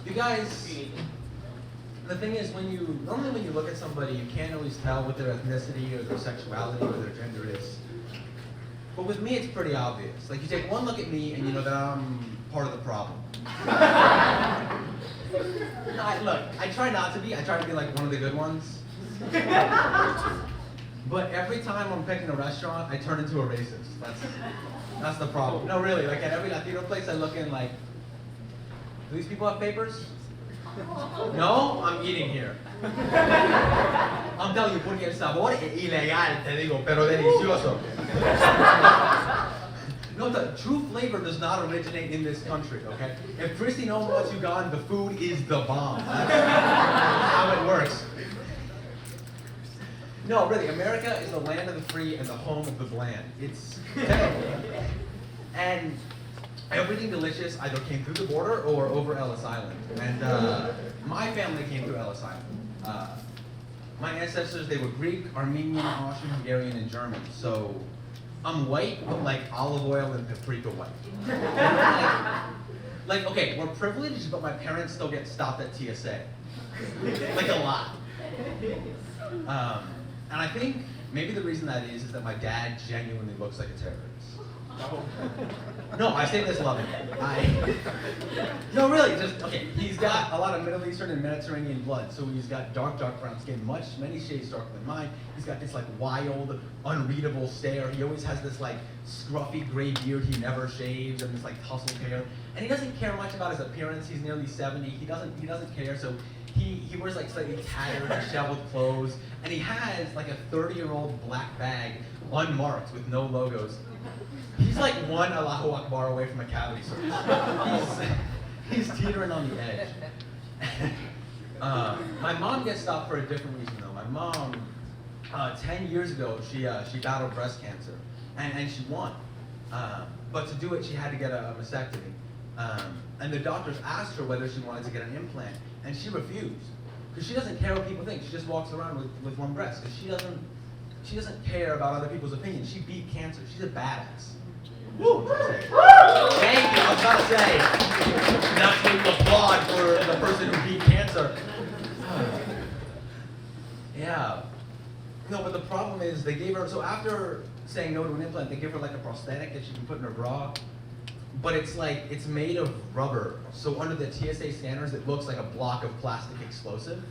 You guys, the thing is, normally when you look at somebody, you can't always tell what their ethnicity or their sexuality or their gender is. But with me, it's pretty obvious. Like, you take one look at me and you know that I'm part of the problem. Look, I try not to be. I try to be like one of the good ones. But every time I'm picking a restaurant, I turn into a racist. That's the problem. No, really, like at every Latino place I look in, like, do these people have papers? No? I'm eating here. I'm telling you, porque el sabor es ilegal, te digo, pero delicioso. No, the true flavor does not originate in this country, okay? If Christy knows what you got, the food is the bomb. That's how it works. No, really, America is the land of the free and the home of the bland. It's terrible. And everything delicious either came through the border or over Ellis Island. And my family came through Ellis Island. My ancestors, they were Greek, Armenian, Austrian, Hungarian, and German. So I'm white, but like olive oil and paprika white. Like, okay, we're privileged, but my parents still get stopped at TSA. Like a lot. And I think maybe the reason that is that my dad genuinely looks like a terrorist. No, I say this loving. No, really, just, okay, he's got a lot of Middle Eastern and Mediterranean blood, so he's got dark brown skin, many shades darker than mine. He's got this, like, wild, unreadable stare. He always has this, like, scruffy gray beard he never shaves, and this, like, tousled hair. And he doesn't care much about his appearance. He's nearly 70. He doesn't care, so he wears, like, slightly tattered, disheveled clothes, and he has, like, a 30-year-old black bag, unmarked, with no logos. He's like one Allahu Akbar away from a cavity search. He's teetering on the edge. My mom gets stopped for a different reason though. My mom, 10 years ago, she battled breast cancer, and she won. But to do it, she had to get a mastectomy. And the doctors asked her whether she wanted to get an implant, and she refused. Because she doesn't care what people think. She just walks around with one breast. Because she doesn't care about other people's opinions. She beat cancer. She's a badass. Woo! Thank you. I was about to say, that's what you applaud for the person who beat cancer. Yeah. No, but the problem is they gave her, so after saying no to an implant, they give her like a prosthetic that she can put in her bra. But it's like, it's made of rubber. So under the TSA scanners, it looks like a block of plastic explosive.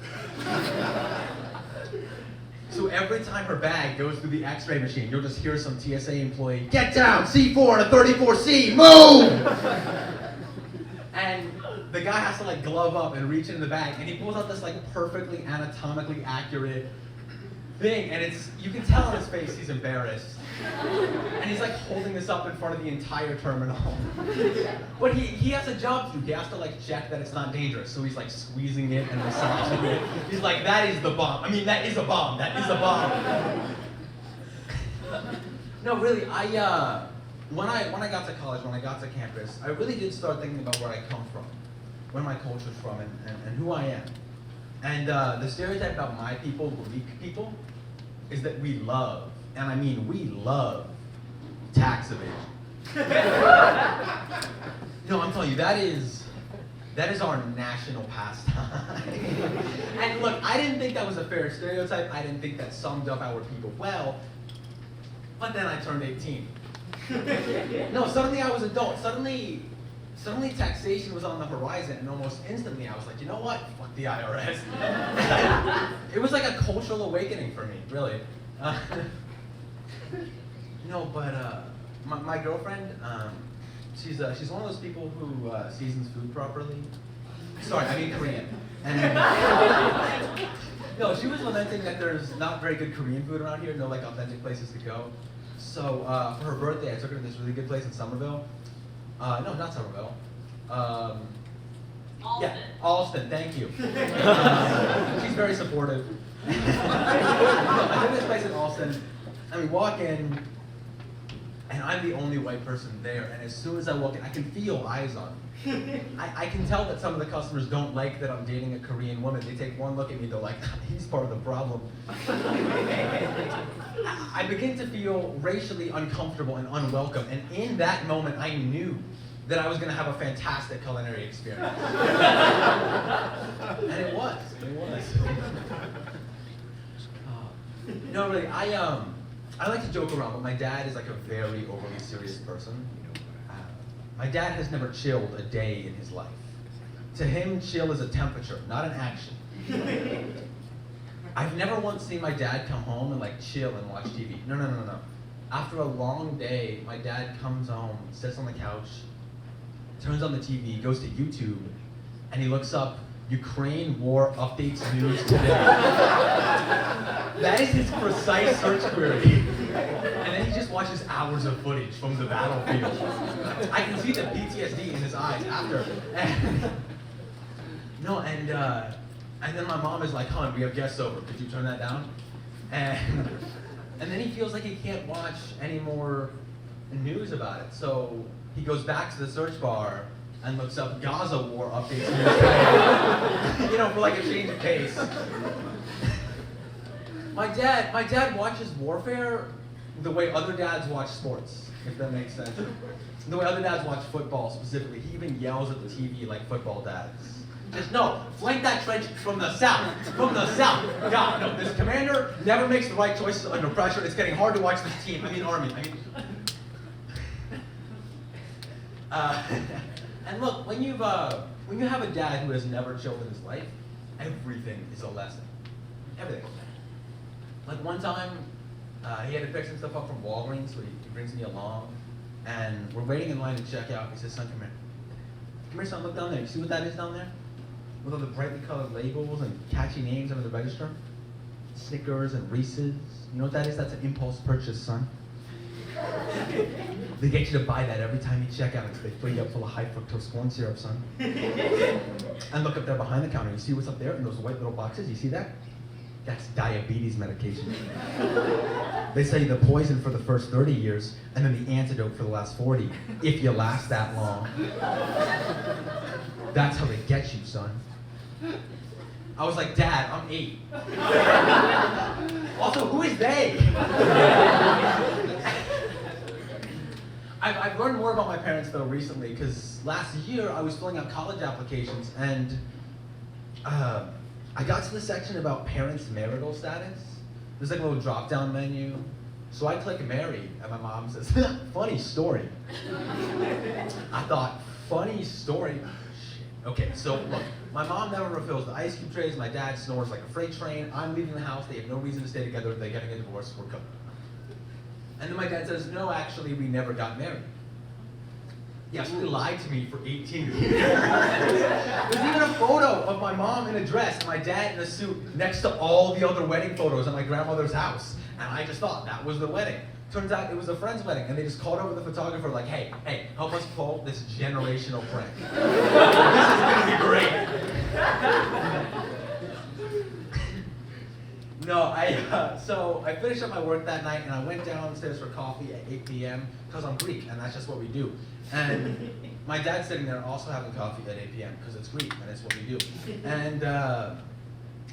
So every time her bag goes through the x-ray machine, you'll just hear some TSA employee, "Get down, C4 and a 34C, move!" And the guy has to like glove up and reach into the bag, and he pulls out this like perfectly anatomically accurate thing, and you can tell on his face he's embarrassed. And he's like holding this up in front of the entire terminal. But he has a job to do. He has to like check that it's not dangerous. So he's like squeezing it and massaging it. He's like, that is the bomb. I mean, that is a bomb. That is a bomb. No, really, when I got to college, when I got to campus, I really did start thinking about where I come from, where my culture's from, and who I am. And the stereotype about my people, Greek people, is that we love, and I mean we love, tax evasion. No, I'm telling you, that is our national pastime. And look, I didn't think that was a fair stereotype. I didn't think that summed up our people well. But then I turned 18. No, suddenly I was adult. Suddenly taxation was on the horizon, and almost instantly I was like, you know what? Fuck the IRS. It was like a cultural awakening for me, really. No, but my girlfriend, she's one of those people who seasons food properly. Sorry, I mean Korean. And no, she was lamenting that there's not very good Korean food around here, no like authentic places to go. So for her birthday, I took her to this really good place in Somerville. No, not Somerville. Alston. Yeah, Alston, thank you. She's very supportive. No, I took this place in Alston, and we walk in, and I'm the only white person there, and as soon as I walk in, I can feel eyes on me. I can tell that some of the customers don't like that I'm dating a Korean woman. They take one look at me, they're like, he's part of the problem. I begin to feel racially uncomfortable and unwelcome, and in that moment, I knew that I was going to have a fantastic culinary experience. No, really, I like to joke around, but my dad is like a very overly serious person. My dad has never chilled a day in his life. To him, chill is a temperature, not an action. I've never once seen my dad come home and like chill and watch TV. No. After a long day, my dad comes home, sits on the couch, turns on the TV, goes to YouTube, and he looks up Ukraine war updates news today. That is his precise search query. And then he just watches hours of footage from the battlefield. I can see the PTSD in his eyes after. And then my mom is like, "Hon, we have guests over. Could you turn that down?" And then he feels like he can't watch any more news about it. So he goes back to the search bar and looks up Gaza war updates news. You know, for like a change of pace. My dad watches warfare the way other dads watch sports, if that makes sense. The way other dads watch football specifically. He even yells at the TV like football dads. Just no, flank that trench from the south. From the south. God, no, this commander never makes the right choices under pressure. It's getting hard to watch this team. I mean, army. And look, when you have a dad who has never chilled in his life, everything is a lesson. Everything. Like one time, he had to pick some stuff up from Walgreens, so he brings me along, and we're waiting in line to check out. He says, "Son, come here. Come here, son, look down there. You see what that is down there? With all the brightly colored labels and catchy names under the register? Snickers and Reese's. You know what that is? That's an impulse purchase, son. They get you to buy that every time you check out. They fill you up full of high fructose corn syrup, son." And look up there behind the counter. You see what's up there in those white little boxes? You see that? That's diabetes medication. They say the poison for the first 30 years, and then the antidote for the last 40, if you last that long. That's how they get you, son. I was like, "Dad, I'm 8. Also, who is they?" I've learned more about my parents though recently, because last year I was filling out college applications, and I got to the section about parents' marital status. There's like a little drop-down menu. So I click married, and my mom says, "Funny story." I thought, funny story? Shit. Okay, so look, my mom never refills the ice cube trays, my dad snores like a freight train, I'm leaving the house, they have no reason to stay together, they're getting a divorce, we're cooked. And then my dad says, "No, actually, we never got married." Yes, he lied to me for 18 years. There's even a photo of my mom in a dress and my dad in a suit next to all the other wedding photos at my grandmother's house. And I just thought that was the wedding. Turns out it was a friend's wedding, and they just called over the photographer like, hey, help us pull this generational prank. This is gonna be great. No, so I finished up my work that night and I went downstairs for coffee at 8 p.m. because I'm Greek and that's just what we do. And my dad's sitting there also having coffee at 8 p.m. because it's Greek and it's what we do. And I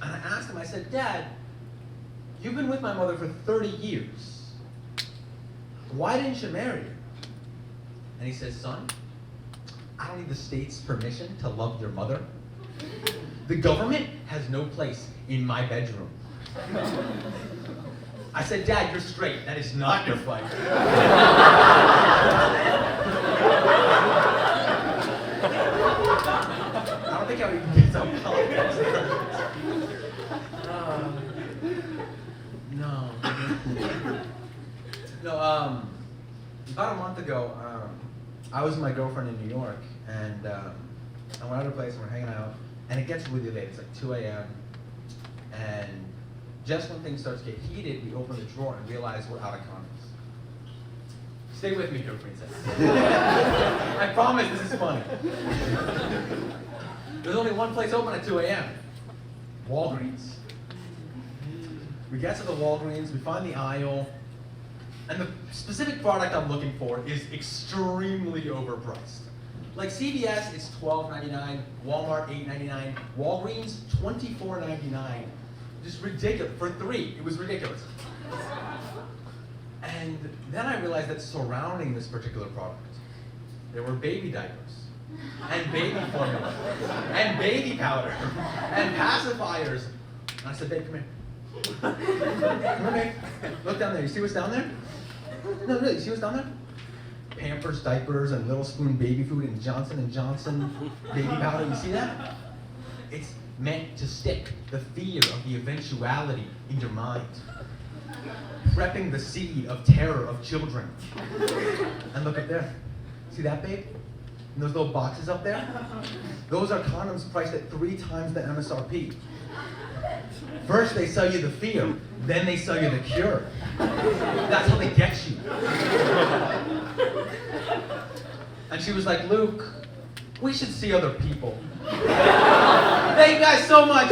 asked him, I said, "Dad, you've been with my mother for 30 years. Why didn't you marry her?" And he says, "Son, I don't need the state's permission to love your mother. The government has no place in my bedroom." I said, "Dad, you're straight. That is not your fight." I don't think I would even get some politics. No, about a month ago, I was with my girlfriend in New York, and I went out to a place and we're hanging out, and it gets really late. It's like 2 a.m. And just when things start to get heated, we open the drawer and realize we're out of condoms. Stay with me here, princess. I promise this is funny. There's only one place open at 2 a.m. Walgreens. We get to the Walgreens, we find the aisle, and the specific product I'm looking for is extremely overpriced. Like CVS, it's $12.99, Walmart, $8.99, Walgreens, $24.99. Just ridiculous. For 3, it was ridiculous. And then I realized that surrounding this particular product, there were baby diapers, and baby formula, and baby powder, and pacifiers. And I said, "Babe, come here." Okay, look down there. You see what's down there? No, really, you see what's down there? Pampers, diapers, and Little Spoon baby food, and Johnson & Johnson baby powder. You see that? It's meant to stick the fear of the eventuality in your mind. Prepping the seed of terror of children. And look up there. See that, babe? And those little boxes up there? Those are condoms priced at 3 times the MSRP. First they sell you the fear, then they sell you the cure. That's how they get you. And she was like, Luke, we should see other people. Thank you guys so much.